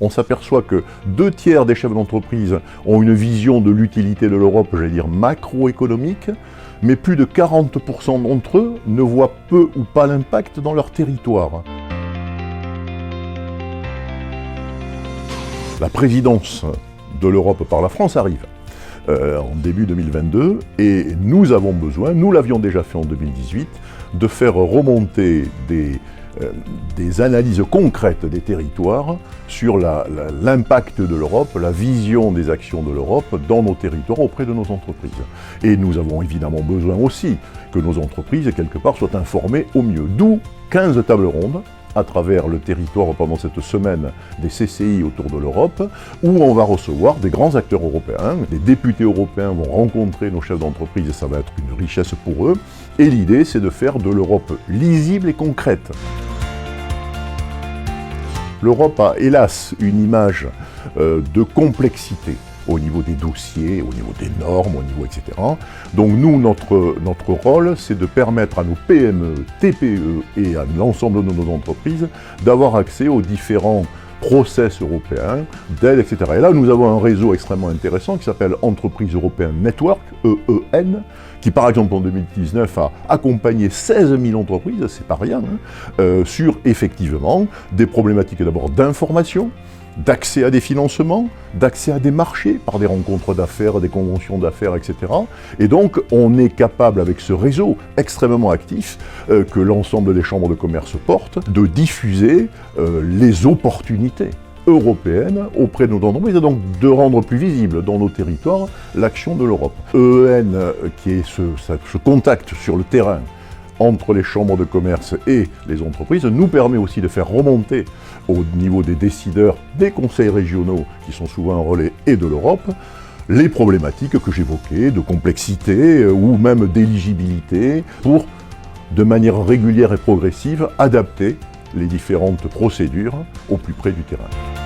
on s'aperçoit que 2/3 des chefs d'entreprise ont une vision de l'utilité de l'Europe, j'allais dire macroéconomique, mais plus de 40% d'entre eux ne voient peu ou pas l'impact dans leur territoire. La présidence de l'Europe par la France arrive en début 2022 et nous avons besoin, nous l'avions déjà fait en 2018, de faire remonter des analyses concrètes des territoires sur l'impact de l'Europe, la vision des actions de l'Europe dans nos territoires auprès de nos entreprises. Et nous avons évidemment besoin aussi que nos entreprises, quelque part, soient informées au mieux. D'où 15 tables rondes à travers le territoire pendant cette semaine des CCI autour de l'Europe, où on va recevoir des grands acteurs européens. Les députés européens vont rencontrer nos chefs d'entreprise et ça va être une richesse pour eux. Et l'idée, c'est de faire de l'Europe lisible et concrète. L'Europe a, hélas, une image de complexité au niveau des dossiers, au niveau des normes, au niveau etc. Donc nous, notre rôle, c'est de permettre à nos PME, TPE et à l'ensemble de nos entreprises d'avoir accès aux différents process européens, d'aides, etc. Et là, nous avons un réseau extrêmement intéressant qui s'appelle Entreprise Européenne Network, EEN, qui par exemple en 2019 a accompagné 16 000 entreprises, c'est pas rien, sur effectivement des problématiques d'abord d'information, d'accès à des financements, d'accès à des marchés par des rencontres d'affaires, des conventions d'affaires, etc. Et donc, on est capable, avec ce réseau extrêmement actif que l'ensemble des chambres de commerce portent, de diffuser les opportunités européennes auprès de nos entreprises et donc de rendre plus visible dans nos territoires l'action de l'Europe. EEN, qui est ce contact sur le terrain entre les chambres de commerce et les entreprises, nous permet aussi de faire remonter au niveau des décideurs des conseils régionaux, qui sont souvent un relais, et de l'Europe, les problématiques que j'évoquais, de complexité ou même d'éligibilité, pour, de manière régulière et progressive, adapter les différentes procédures au plus près du terrain.